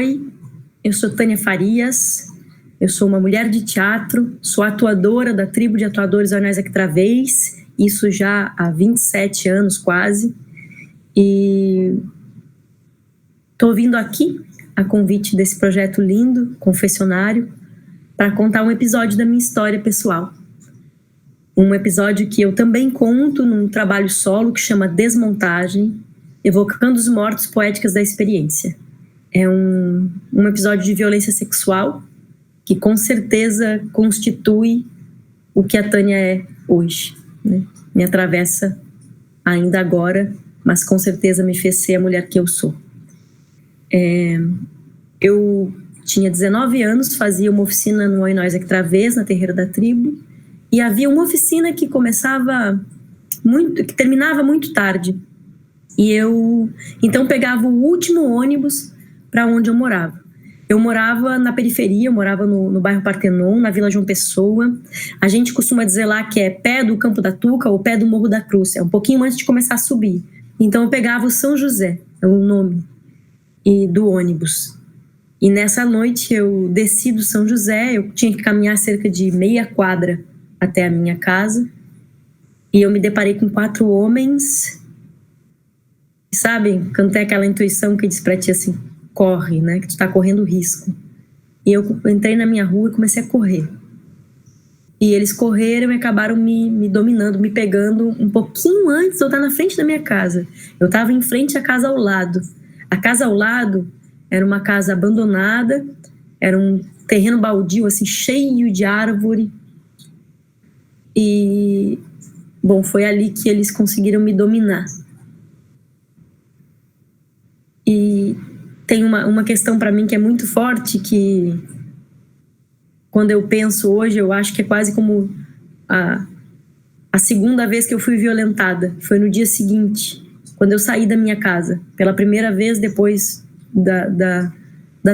Oi, eu sou Tânia Farias, eu sou uma mulher de teatro, sou atuadora da tribo de atuadores Anais Ectravez, isso já há 27 anos quase, e estou vindo aqui a convite desse projeto lindo, Confessionário, para contar um episódio da minha história pessoal. Um episódio que eu também conto num trabalho solo que chama Desmontagem, evocando os mortos poéticas da experiência. É um episódio de violência sexual que com certeza constitui o que a Tânia é hoje, né? Me atravessa ainda agora, mas com certeza me fez ser a mulher que eu sou. Eu tinha 19 anos, fazia uma oficina no Anais Ectravez, na Terreira da Tribo, e havia uma oficina que que terminava muito tarde. E eu, então, pegava o último ônibus para onde eu morava. Eu morava na periferia, eu morava no bairro Partenon, na Vila João Pessoa. A gente costuma dizer lá que é pé do Campo da Tuca ou pé do Morro da Cruz, é um pouquinho antes de começar a subir. Então eu pegava o São José, é o nome, e do ônibus. E nessa noite eu desci do São José, eu tinha que caminhar cerca de meia quadra até a minha casa, e eu me deparei com 4 homens. Sabe, quando tem aquela intuição que diz pra ti assim, corre, né, que tu tá correndo risco. E eu entrei na minha rua e comecei a correr. E eles correram e acabaram me dominando, me pegando um pouquinho antes de eu estar na frente da minha casa. Eu estava em frente à casa ao lado. A casa ao lado era uma casa abandonada, era um terreno baldio, assim, cheio de árvore. E, bom, foi ali que eles conseguiram me dominar. E tem uma questão para mim que é muito forte, que quando eu penso hoje, eu acho que é quase como a segunda vez que eu fui violentada. Foi no dia seguinte, quando eu saí da minha casa, pela primeira vez depois da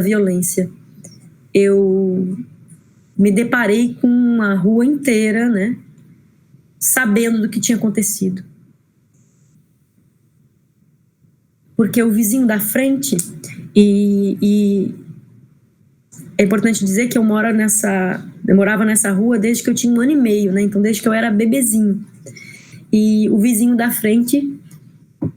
violência. Eu me deparei com uma rua inteira, né, sabendo do que tinha acontecido. Porque o vizinho da frente, e é importante dizer que eu morava nessa rua desde que eu tinha 1 ano e meio, né? Então desde que eu era bebezinho. E o vizinho da frente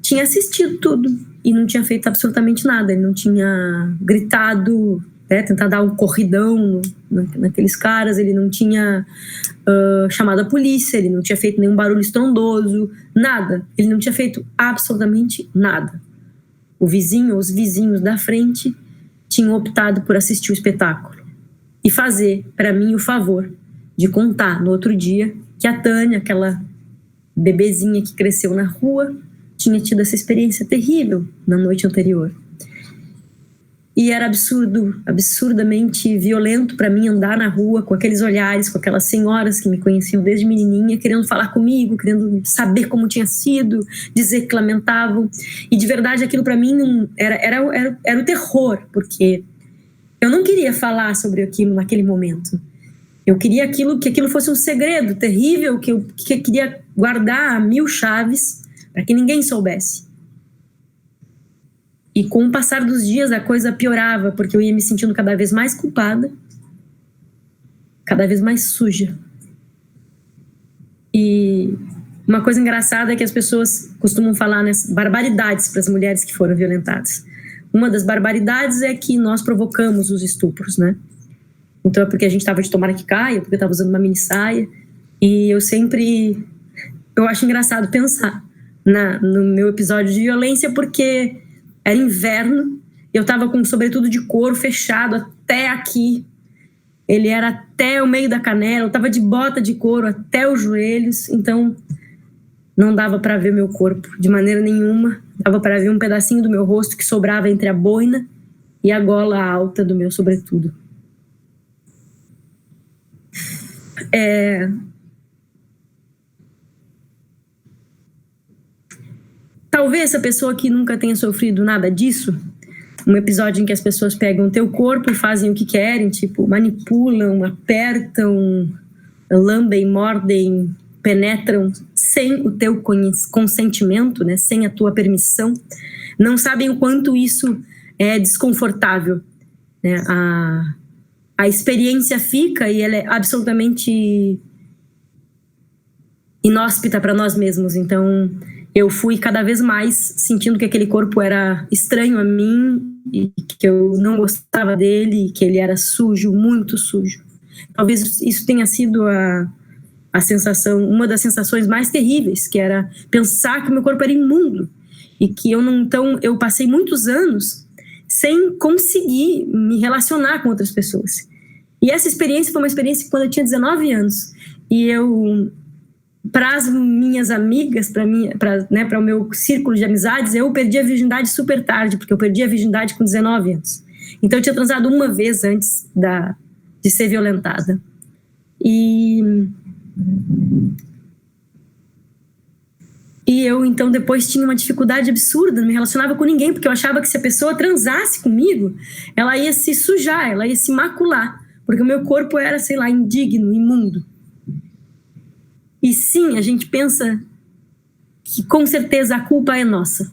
tinha assistido tudo e não tinha feito absolutamente nada. Ele não tinha gritado, né, tentar dar um corridão naqueles caras, ele não tinha chamado a polícia, ele não tinha feito nenhum barulho estrondoso, nada. Ele não tinha feito absolutamente nada. Os vizinhos da frente tinham optado por assistir o espetáculo e fazer para mim o favor de contar no outro dia que a Tânia, aquela bebezinha que cresceu na rua, tinha tido essa experiência terrível na noite anterior. E era absurdamente violento para mim andar na rua com aqueles olhares, com aquelas senhoras que me conheciam desde menininha, querendo falar comigo, querendo saber como tinha sido, dizer que lamentavam. E de verdade aquilo para mim era o terror, porque eu não queria falar sobre aquilo naquele momento. Eu queria que aquilo fosse um segredo terrível, que eu queria guardar a 1000 chaves para que ninguém soubesse. E com o passar dos dias a coisa piorava, porque eu ia me sentindo cada vez mais culpada, cada vez mais suja. E uma coisa engraçada é que as pessoas costumam falar, né, barbaridades para as mulheres que foram violentadas. Uma das barbaridades é que nós provocamos os estupros, né? Então é porque a gente estava de tomara que caia, porque eu estava usando uma mini saia. E eu acho engraçado pensar no meu episódio de violência, porque era inverno, eu tava com um sobretudo de couro fechado até aqui. Ele era até o meio da canela, eu tava de bota de couro até os joelhos, então não dava para ver meu corpo de maneira nenhuma. Dava para ver um pedacinho do meu rosto que sobrava entre a boina e a gola alta do meu sobretudo. Talvez a pessoa que nunca tenha sofrido nada disso, um episódio em que as pessoas pegam o teu corpo e fazem o que querem, tipo, manipulam, apertam, lambem, mordem, penetram sem o teu consentimento, né, sem a tua permissão, não sabem o quanto isso é desconfortável. né? A experiência fica e ela é absolutamente inóspita para nós mesmos. Então, eu fui cada vez mais sentindo que aquele corpo era estranho a mim e que eu não gostava dele, que ele era sujo, muito sujo. Talvez isso tenha sido a sensação, uma das sensações mais terríveis, que era pensar que o meu corpo era imundo e que eu não. Então, eu passei muitos anos sem conseguir me relacionar com outras pessoas. E essa experiência foi uma experiência quando eu tinha 19 anos. E eu, para as minhas amigas, para o meu círculo de amizades, eu perdi a virgindade super tarde, porque eu perdi a virgindade com 19 anos. Então, eu tinha transado uma vez antes de ser violentada. E eu, então, depois tinha uma dificuldade absurda, não me relacionava com ninguém, porque eu achava que se a pessoa transasse comigo, ela ia se sujar, ela ia se macular, porque o meu corpo era, sei lá, indigno, imundo. E sim, a gente pensa que com certeza a culpa é nossa.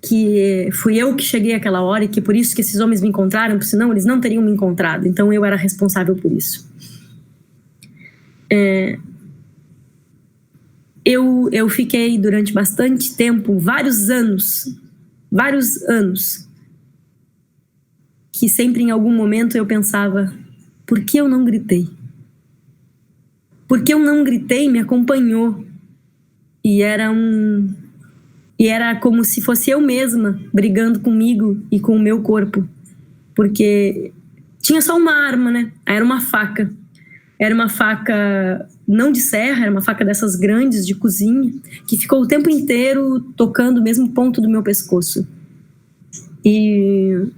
Que fui eu que cheguei àquela hora e que por isso que esses homens me encontraram, porque senão eles não teriam me encontrado. Então eu era responsável por isso. Eu fiquei durante bastante tempo, vários anos, que sempre em algum momento eu pensava, por que eu não gritei? Porque eu não gritei me acompanhou. E era como se fosse eu mesma brigando comigo e com o meu corpo. Porque tinha só uma arma, né? Era uma faca. Era uma faca não de serra, era uma faca dessas grandes de cozinha, que ficou o tempo inteiro tocando o mesmo ponto do meu pescoço. E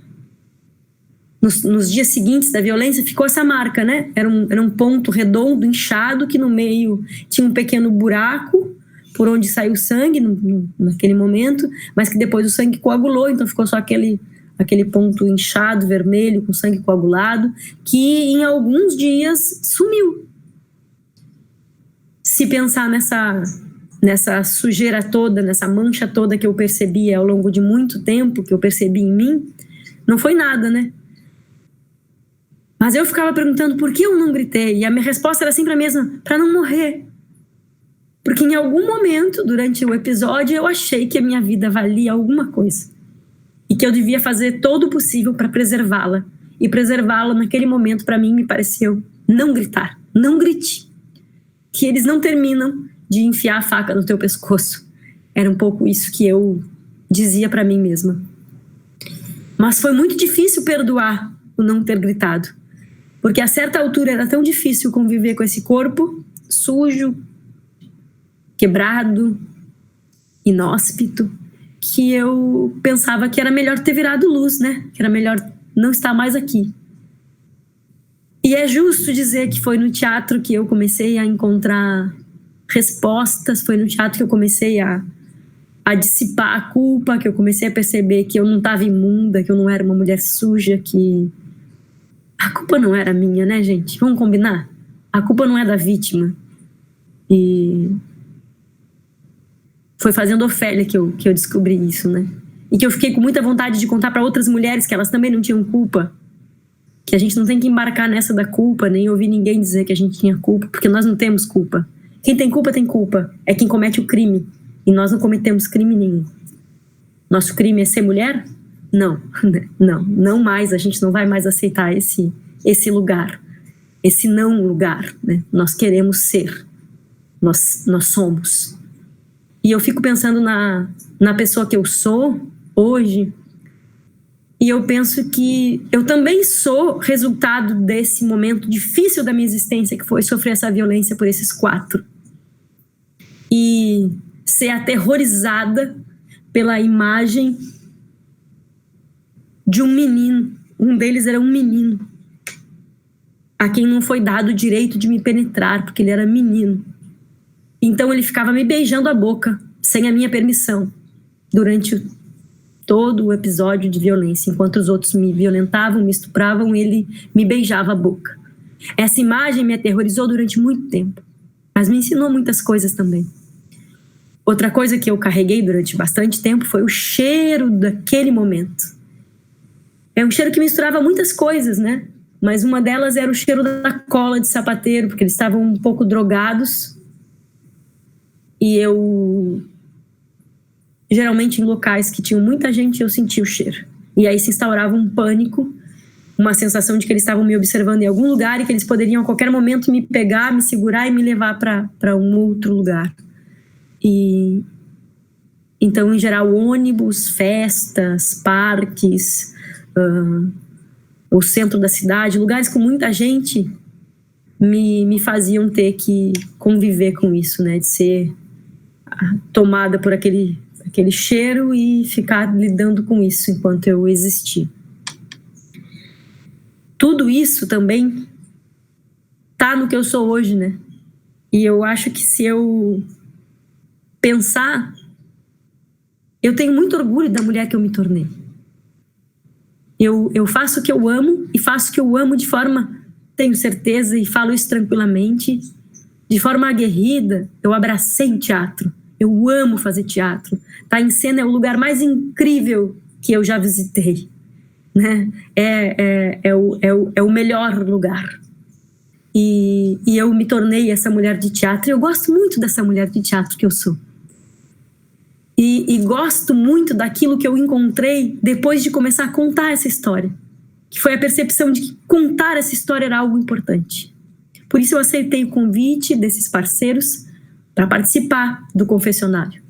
nos dias seguintes da violência ficou essa marca, né? Era um ponto redondo, inchado, que no meio tinha um pequeno buraco por onde saiu o sangue naquele momento, mas que depois o sangue coagulou, então ficou só aquele ponto inchado, vermelho, com sangue coagulado, que em alguns dias sumiu. Se pensar nessa sujeira toda, nessa mancha toda que eu percebi ao longo de muito tempo, que eu percebi em mim, não foi nada, né? Mas eu ficava perguntando por que eu não gritei, e a minha resposta era sempre a mesma, para não morrer. Porque em algum momento, durante o episódio, eu achei que a minha vida valia alguma coisa. E que eu devia fazer todo o possível para preservá-la. E preservá-la naquele momento, para mim, me pareceu não gritar, não grite. Que eles não terminam de enfiar a faca no teu pescoço. Era um pouco isso que eu dizia para mim mesma. Mas foi muito difícil perdoar o não ter gritado. Porque a certa altura era tão difícil conviver com esse corpo sujo, quebrado, inóspito, que eu pensava que era melhor ter virado luz, né? Que era melhor não estar mais aqui. E é justo dizer que foi no teatro que eu comecei a encontrar respostas, foi no teatro que eu comecei a dissipar a culpa, que eu comecei a perceber que eu não estava imunda, que eu não era uma mulher suja, que a culpa não era minha, né, gente? Vamos combinar? A culpa não é da vítima. E foi fazendo Ofélia que eu descobri isso, né? E que eu fiquei com muita vontade de contar para outras mulheres que elas também não tinham culpa. Que a gente não tem que embarcar nessa da culpa, nem ouvir ninguém dizer que a gente tinha culpa, porque nós não temos culpa. Quem tem culpa, tem culpa. É quem comete o crime. E nós não cometemos crime nenhum. Nosso crime é ser mulher? Não. Não mais. A gente não vai mais aceitar esse lugar. Esse não lugar, né? Nós queremos ser. Nós somos. E eu fico pensando na pessoa que eu sou hoje, e eu penso que eu também sou resultado desse momento difícil da minha existência, que foi sofrer essa violência por esses 4. E ser aterrorizada pela imagem de um menino. Um deles era um menino, a quem não foi dado o direito de me penetrar, porque ele era menino. Então ele ficava me beijando a boca, sem a minha permissão, durante todo o episódio de violência. Enquanto os outros me violentavam, me estupravam, ele me beijava a boca. Essa imagem me aterrorizou durante muito tempo, mas me ensinou muitas coisas também. Outra coisa que eu carreguei durante bastante tempo foi o cheiro daquele momento. É um cheiro que misturava muitas coisas, né? Mas uma delas era o cheiro da cola de sapateiro, porque eles estavam um pouco drogados. E eu, geralmente em locais que tinham muita gente, eu sentia o cheiro. E aí se instaurava um pânico, uma sensação de que eles estavam me observando em algum lugar e que eles poderiam a qualquer momento me pegar, me segurar e me levar para um outro lugar. E então, em geral, ônibus, festas, parques, o centro da cidade, lugares com muita gente me faziam ter que conviver com isso, né? De ser tomada por aquele cheiro e ficar lidando com isso enquanto eu existi. Tudo isso também tá no que eu sou hoje, né? E eu acho que se eu pensar, eu tenho muito orgulho da mulher que eu me tornei. Eu faço o que eu amo e faço o que eu amo de forma, tenho certeza, e falo isso tranquilamente, de forma aguerrida. Eu abracei o teatro. Eu amo fazer teatro. Tá em cena é o lugar mais incrível que eu já visitei, né? É o melhor lugar. E eu me tornei essa mulher de teatro. Eu gosto muito dessa mulher de teatro que eu sou. E gosto muito daquilo que eu encontrei depois de começar a contar essa história, que foi a percepção de que contar essa história era algo importante. Por isso eu aceitei o convite desses parceiros para participar do confessionário,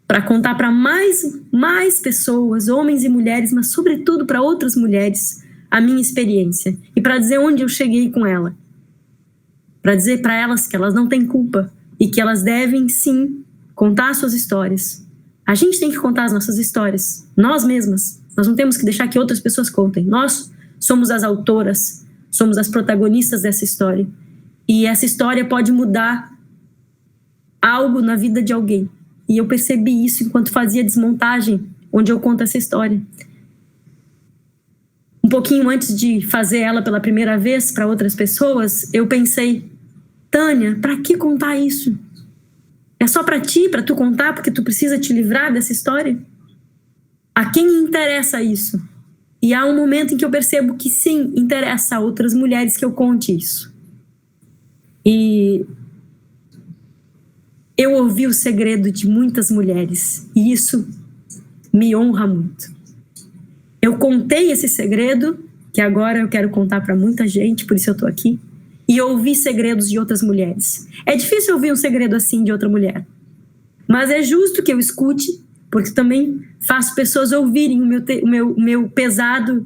para contar para mais pessoas, homens e mulheres, mas sobretudo para outras mulheres, a minha experiência e para dizer onde eu cheguei com ela, para dizer para elas que elas não têm culpa e que elas devem sim contar suas histórias. A gente tem que contar as nossas histórias, nós mesmas. Nós não temos que deixar que outras pessoas contem. Nós somos as autoras, somos as protagonistas dessa história. E essa história pode mudar algo na vida de alguém. E eu percebi isso enquanto fazia desmontagem, onde eu conto essa história. Um pouquinho antes de fazer ela pela primeira vez para outras pessoas, eu pensei, Tânia, para que contar isso? É só para ti, para tu contar, porque tu precisa te livrar dessa história? A quem interessa isso? E há um momento em que eu percebo que sim, interessa a outras mulheres que eu conte isso. E eu ouvi o segredo de muitas mulheres, e isso me honra muito. Eu contei esse segredo, que agora eu quero contar para muita gente, por isso eu tô aqui. E ouvi segredos de outras mulheres. É difícil ouvir um segredo assim de outra mulher. Mas é justo que eu escute, porque também faço pessoas ouvirem o meu pesado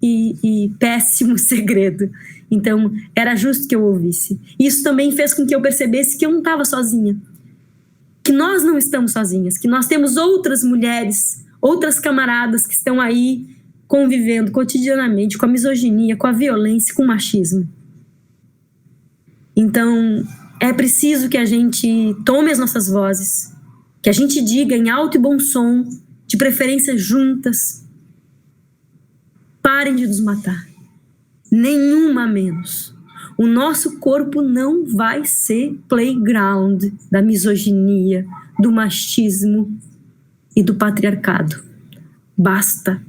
e péssimo segredo. Então, era justo que eu ouvisse. Isso também fez com que eu percebesse que eu não estava sozinha. Que nós não estamos sozinhas. Que nós temos outras mulheres, outras camaradas que estão aí convivendo cotidianamente com a misoginia, com a violência, com o machismo. Então, é preciso que a gente tome as nossas vozes, que a gente diga em alto e bom som, de preferência juntas, parem de nos matar. Nenhuma menos. O nosso corpo não vai ser playground da misoginia, do machismo e do patriarcado. Basta.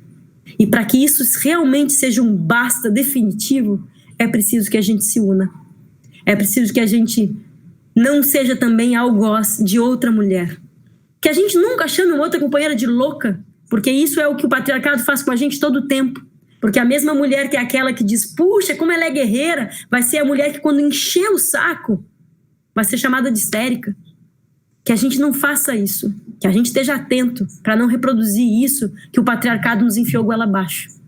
E para que isso realmente seja um basta definitivo, é preciso que a gente se una. É preciso que a gente não seja também algoz de outra mulher. Que a gente nunca chame uma outra companheira de louca, porque isso é o que o patriarcado faz com a gente todo o tempo. Porque a mesma mulher que é aquela que diz, puxa, como ela é guerreira, vai ser a mulher que quando encher o saco, vai ser chamada de histérica. Que a gente não faça isso. Que a gente esteja atento para não reproduzir isso que o patriarcado nos enfiou goela abaixo.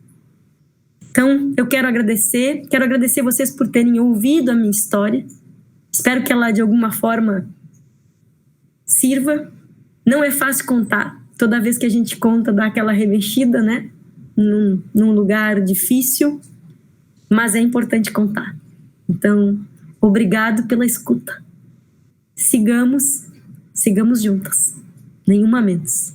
Então, eu quero agradecer vocês por terem ouvido a minha história. Espero que ela, de alguma forma, sirva. Não é fácil contar. Toda vez que a gente conta, dá aquela remexida, né? Num lugar difícil. Mas é importante contar. Então, obrigado pela escuta. Sigamos juntas. Nenhuma menos.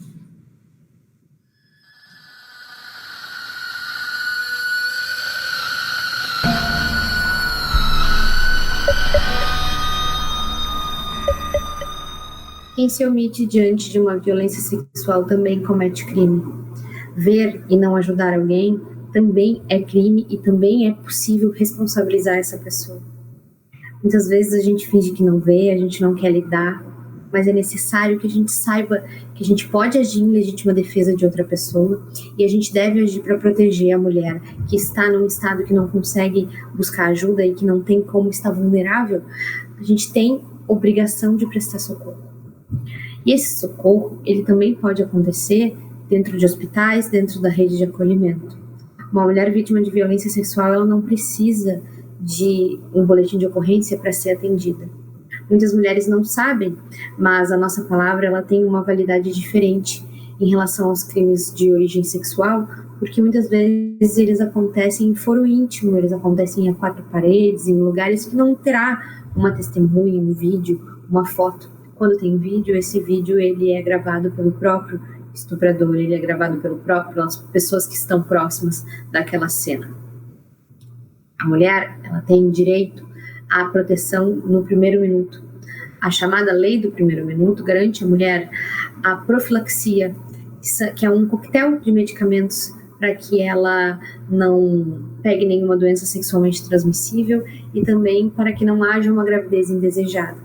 Quem se omite diante de uma violência sexual também comete crime. Ver e não ajudar alguém também é crime e também é possível responsabilizar essa pessoa. Muitas vezes a gente finge que não vê, a gente não quer lidar, mas é necessário que a gente saiba que a gente pode agir em legítima defesa de outra pessoa e a gente deve agir para proteger a mulher que está num estado que não consegue buscar ajuda e que não tem como, estar vulnerável. A gente tem obrigação de prestar socorro. E esse socorro, ele também pode acontecer dentro de hospitais, dentro da rede de acolhimento. Uma mulher vítima de violência sexual, ela não precisa de um boletim de ocorrência para ser atendida. Muitas mulheres não sabem, mas a nossa palavra ela tem uma validade diferente em relação aos crimes de origem sexual, porque muitas vezes eles acontecem em foro íntimo, eles acontecem a quatro paredes, em lugares que não terá uma testemunha, um vídeo, uma foto. Quando tem vídeo, esse vídeo ele é gravado pelo próprio estuprador, ele é gravado pelas pessoas que estão próximas daquela cena. A mulher, ela tem direito à proteção no primeiro minuto. A chamada lei do primeiro minuto garante à mulher a profilaxia, que é um coquetel de medicamentos para que ela não pegue nenhuma doença sexualmente transmissível e também para que não haja uma gravidez indesejada.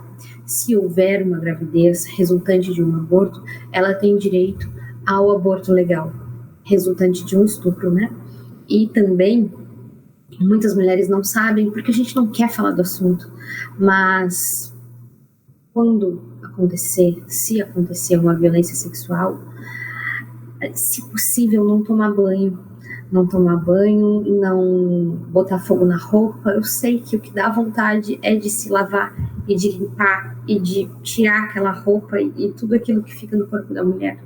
Se houver uma gravidez resultante de um aborto, ela tem direito ao aborto legal, resultante de um estupro, né? E também muitas mulheres não sabem, porque a gente não quer falar do assunto, mas quando acontecer, se acontecer uma violência sexual, se possível não tomar banho, não botar fogo na roupa. Eu sei que o que dá vontade é de se lavar e de limpar e de tirar aquela roupa e tudo aquilo que fica no corpo da mulher.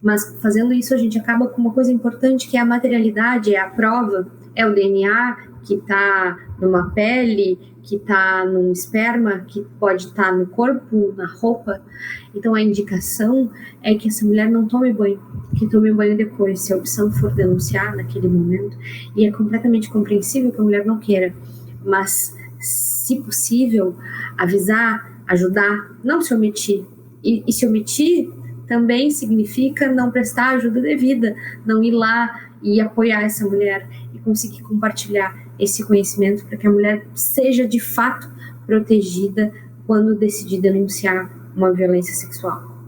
Mas fazendo isso a gente acaba com uma coisa importante, que é a materialidade, é a prova, é o DNA que está numa pele, que está num esperma, que pode estar no corpo, na roupa. Então a indicação é que essa mulher não tome banho, que tome banho depois, se a opção for denunciar naquele momento. E é completamente compreensível que a mulher não queira, mas se possível, avisar, ajudar, não se omitir. E se omitir também significa não prestar ajuda devida, não ir lá e apoiar essa mulher e conseguir compartilhar esse conhecimento para que a mulher seja de fato protegida quando decidir denunciar uma violência sexual.